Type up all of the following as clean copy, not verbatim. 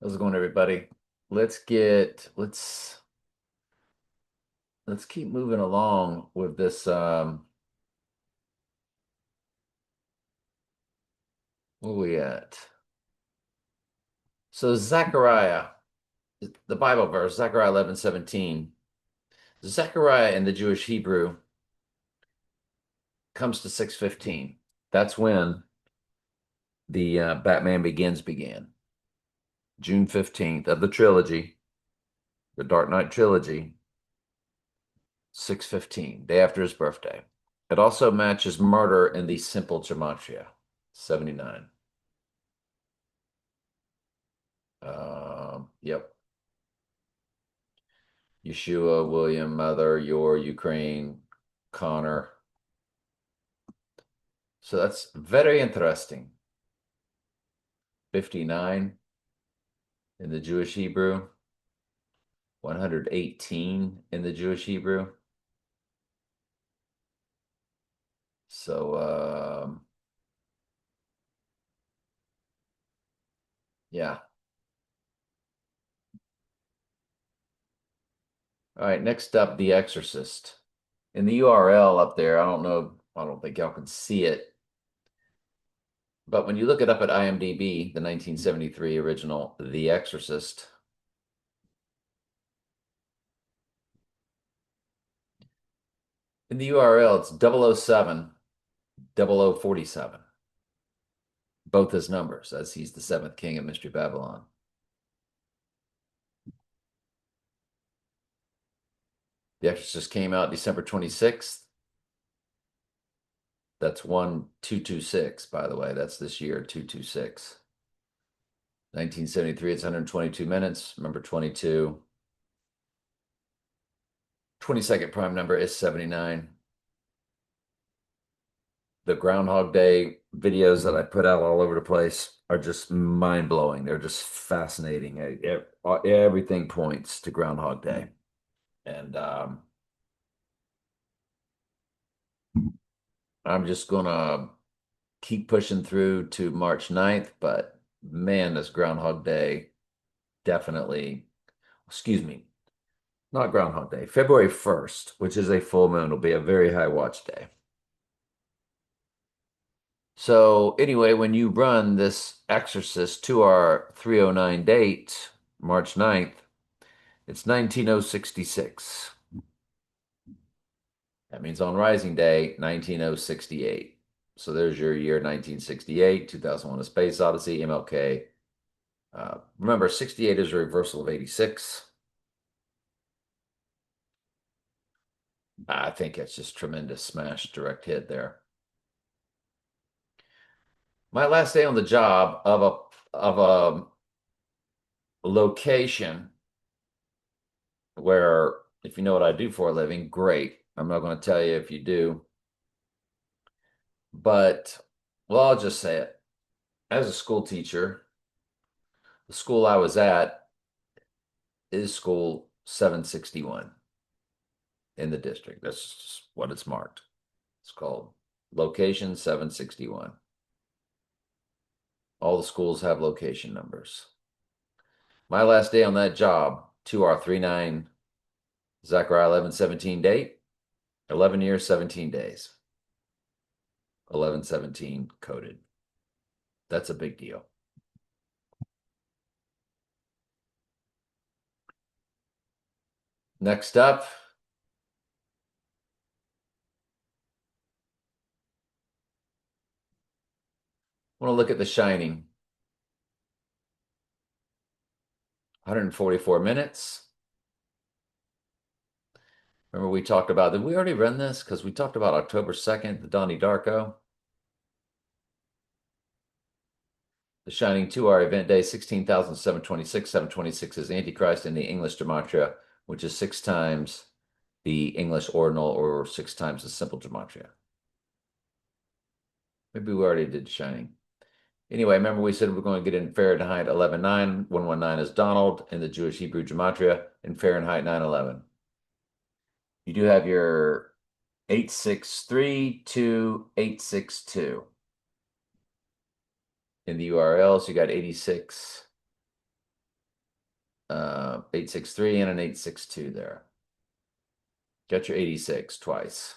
How's it going, everybody? Let's keep moving along with this. Where we at? So Zechariah, the Bible verse, Zechariah 11:17. Zechariah in the Jewish Hebrew comes to 6:15. That's when the Batman Begins began. June 15th of the trilogy, the Dark Knight trilogy, 6:15, day after his birthday. It also matches murder in the simple gematria, 79. Yep. Yeshua, William, Mother, Your, Ukraine, Connor. So that's very interesting. 59 in the Jewish Hebrew, 118 in the Jewish Hebrew. So, yeah. All right, next up, The Exorcist. In the URL up there, I don't know, I don't think y'all can see it, but when you look it up at IMDb, the 1973 original The Exorcist, in the URL, it's 007 0047. Both his numbers, as he's the seventh king of Mystery Babylon. The Exorcist came out December 26th. That's 1226, by the way. That's this year, 226. 1973, it's 122 minutes. Remember 22. 22nd prime number is 79. The Groundhog Day videos that I put out all over the place are just mind-blowing. They're just fascinating. Everything points to Groundhog Day. And I'm just gonna keep pushing through to March 9th, but man, this Groundhog Day definitely, excuse me, not Groundhog Day, February 1st, which is a full moon, will be a very high watch day. So anyway, when you run this Exorcist to our 309 date, March 9th, it's 19066. That means on Rising Day, 19068. So there's your year 1968, 2001: A Space Odyssey, MLK. Remember, 68 is a reversal of 86. I think it's just tremendous smash direct hit there. My last day on the job of a location where, if you know what I do for a living, great. I'm not going to tell you if you do, but well, I'll just say it. As a school teacher, the school I was at is school 761 in the district. That's just what it's marked. It's called location 761. All the schools have location numbers. My last day on that job, 2R39, Zechariah 11:17 date, 11 years, 17 days. 11:17 coded. That's a big deal. Next up, I want to look at The Shining. 144 minutes. Remember we talked about, did we already run this? Because we talked about October 2nd, the Donnie Darko. The Shining 2-hour event day, 16,726. 726 is Antichrist in the English gematria, which is 6 times the English ordinal or 6 times the simple gematria. Maybe we already did Shining. Anyway, remember we said we're going to get in Fahrenheit 11.9. 119 is Donald in the Jewish Hebrew gematria, and Fahrenheit 911. You do have your 8632862 in the URL. So you got 86 863 and an 862 there. Got your 86 twice.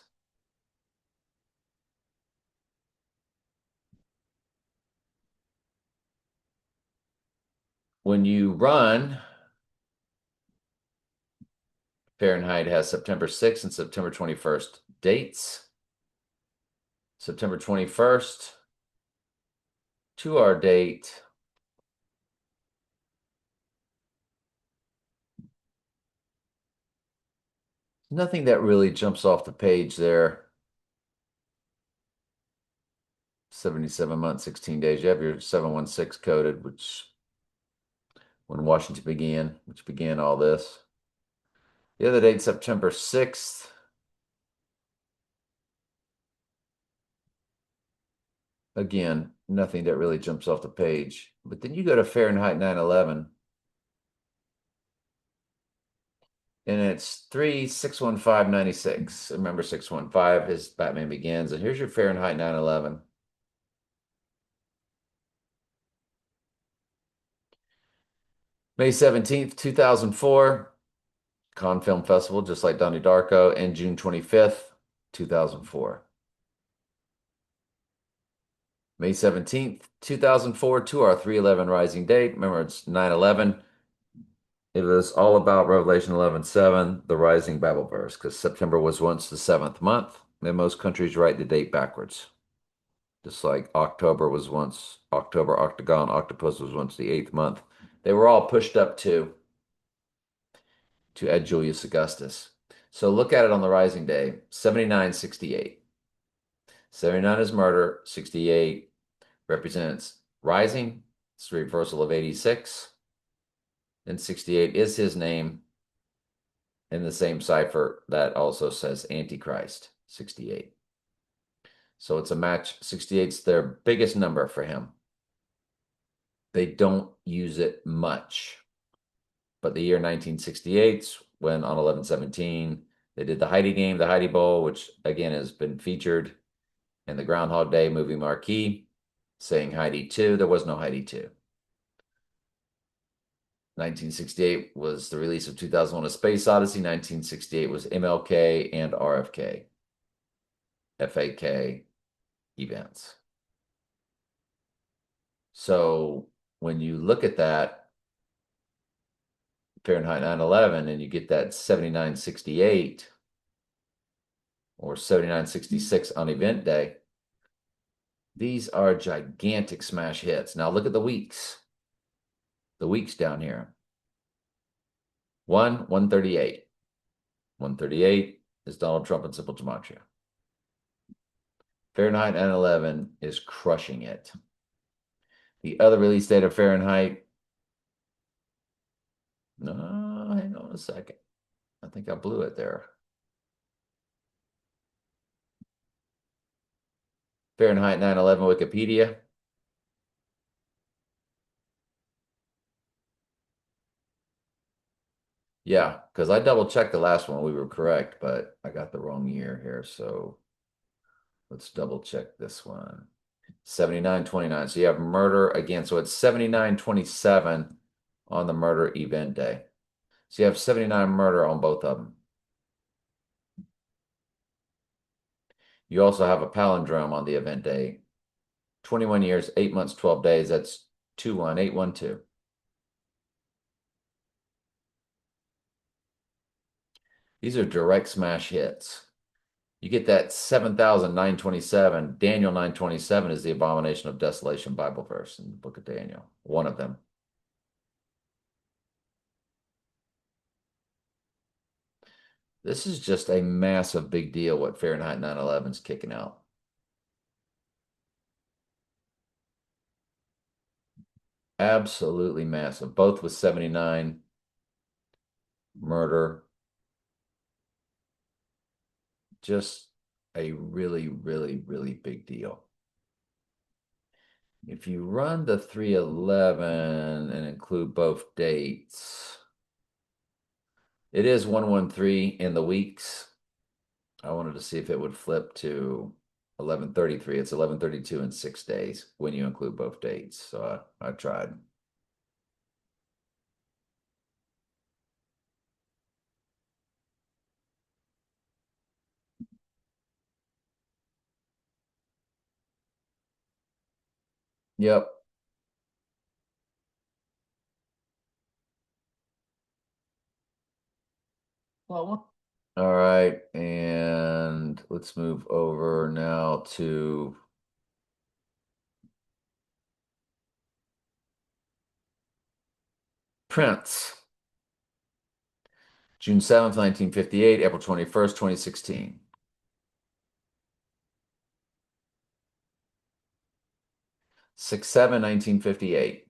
When you run, Fahrenheit has September 6th and September 21st dates. September 21st to our date. Nothing that really jumps off the page there. 77 months, 16 days. You have your 716 coded, which when Washington began, which began all this. The other date, September 6th. Again, nothing that really jumps off the page. But then you go to Fahrenheit 9/11, and it's 3/6/15/96. Remember 615 is Batman Begins, and here's your Fahrenheit 9/11. May 17th, 2004, Cannes Film Festival, just like Donnie Darko, and June 25th, 2004. May 17th, 2004, to our 3/11 rising date. Remember, it's 9/11. It was all about Revelation 11:7, the rising Bible verse, because September was once the 7th month, and most countries write the date backwards. Just like October was once October, Octagon, Octopus was once the 8th month. They were all pushed up to add Julius Augustus. So look at it on the rising day, 7968. 79 is murder, 68 represents rising. It's the reversal of 86. And 68 is his name in the same cipher that also says Antichrist, 68. So it's a match. 68's their biggest number for him. They don't use it much. But the year 1968, when on 11/17, they did the Heidi game, the Heidi Bowl, which again has been featured in the Groundhog Day movie marquee, saying Heidi 2. There was no Heidi 2. 1968 was the release of 2001: A Space Odyssey. 1968 was MLK and RFK, FAK events. So when you look at that, Fahrenheit 9/11, and you get that 7968 or 7966 on event day, these are gigantic smash hits. Now look at the weeks. The weeks down here. 138. 138 is Donald Trump and Simple Gematria. Fahrenheit 9/11 is crushing it. The other release date of Fahrenheit. No, hang on a second. I think I blew it there. Fahrenheit 9/11 Wikipedia. Yeah, because I double checked the last one. We were correct, but I got the wrong year here. So let's double check this one. 79/29. So you have murder again. So it's 79/27 on the murder event day. So you have 79 murder on both of them. You also have a palindrome on the event day. 21 years, 8 months, 12 days. That's 21812. These are direct smash hits. You get that 7,927. Daniel 927 is the abomination of desolation Bible verse in the book of Daniel. One of them. This is just a massive big deal what Fahrenheit 9/11 is kicking out. Absolutely massive. Both with 79 murder. Just a really, really, really big deal. If you run the 3/11 and include both dates, it is 113 in the weeks. I wanted to see if it would flip to 1133. It's 1132 in 6 days when you include both dates. So I tried. Yep. Well, all right, and let's move over now to Prince. June 7th, 1958, April 21st, 2016. 6/7, 1958.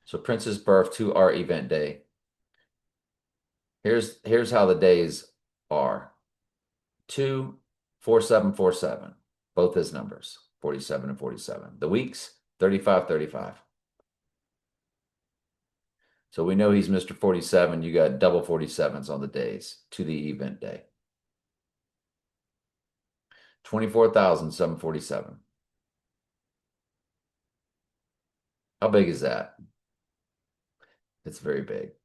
So Prince's birth to our event day. Here's how the days are. 2/4/7/4/7. Both his numbers, 47 and 47. The weeks, 35/35. So we know he's Mr. 47. You got double 47s on the days to the event day. 24,747. How big is that? It's very big.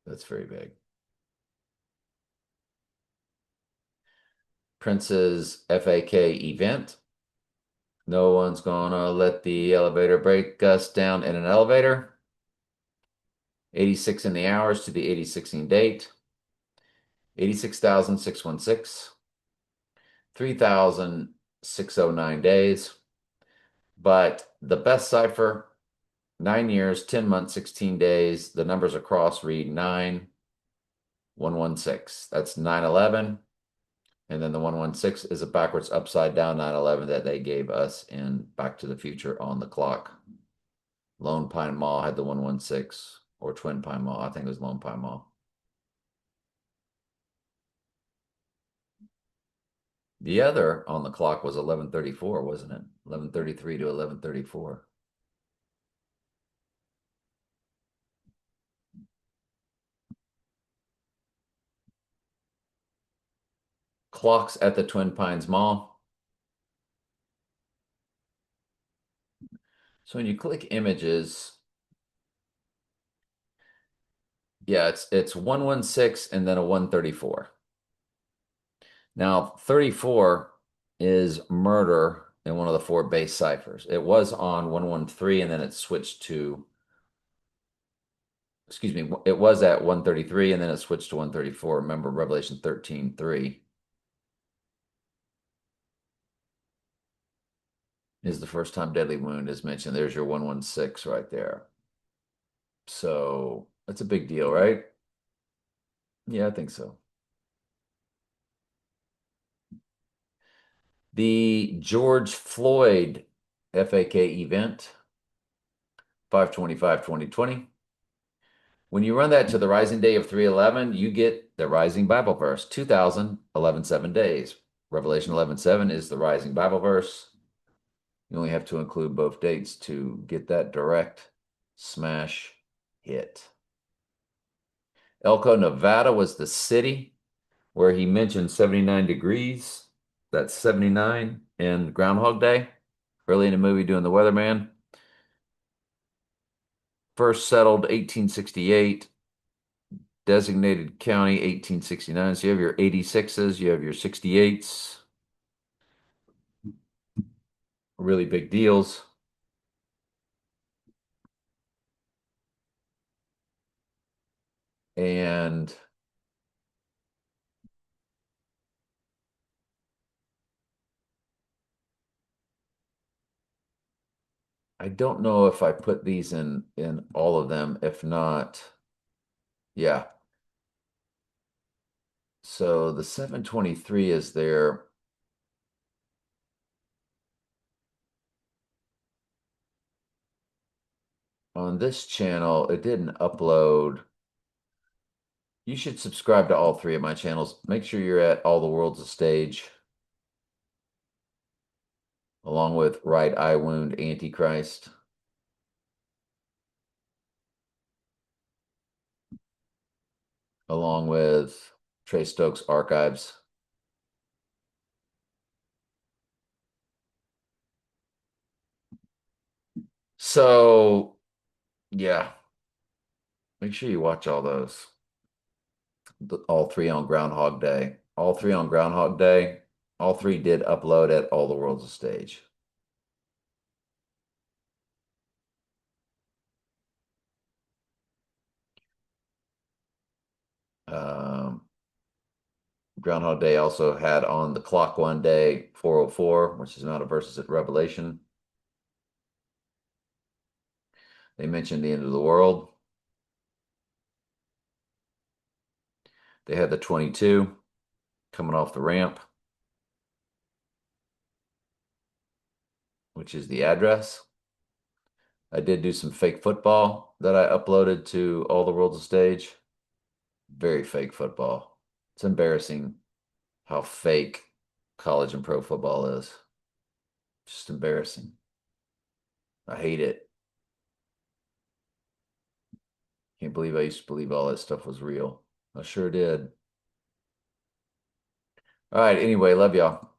That's very big. Prince's FAK event. No one's gonna let the elevator break us down in an elevator. 86 in the hours to the 8016 date. 86,616. 3,609 days. But the best cipher, 9 years, 10 months, 16 days. The numbers across read 9116. That's 9/11. And then the 116 is a backwards upside down 9/11 that they gave us in Back to the Future on the clock. Lone Pine Mall had the 116, or Twin Pine Mall. I think it was Lone Pine Mall. The other on the clock was 11:34, wasn't it? 11:33 to 11:34. Clocks at the Twin Pines Mall. So when you click images, yeah, it's 116 and then a 134. Now, 34 is murder in one of the four base ciphers. It was on 113 and then it switched to, excuse me, it was at 133 and then it switched to 134. Remember Revelation 13:3 is the first time deadly wound is mentioned. There's your 116 right there. So that's a big deal, right? Yeah, I think so. The George Floyd FAK event, 5/25/2020. When you run that to the rising day of 3/11, you get the rising Bible verse, 2011 7 days. Revelation 11:7 is the rising Bible verse. You only have to include both dates to get that direct smash hit. Elko, Nevada was the city where he mentioned 79 degrees. That's 79 in Groundhog Day, early in the movie doing the weatherman. First settled 1868, designated county 1869. So you have your 86s, you have your 68s, really big deals. And I don't know if I put these in all of them. If not, yeah. So the 723 is there. On this channel, it didn't upload. You should subscribe to all three of my channels. Make sure you're at All the World's a Stage, along with Right Eye Wound Antichrist. Along with Trey Stokes Archives. So, yeah, make sure you watch all those. All three on Groundhog Day. All three on Groundhog Day. All three did upload at All the World's a Stage. Groundhog Day also had on the clock one day 404, which is not a versus at Revelation. They mentioned the end of the world. They had the 22 coming off the ramp, which is the address. I did do some fake football that I uploaded to All the World's a Stage. Very fake football. It's embarrassing how fake college and pro football is. Just embarrassing. I hate it. Can't believe I used to believe all that stuff was real. I sure did. All right. Anyway, love y'all.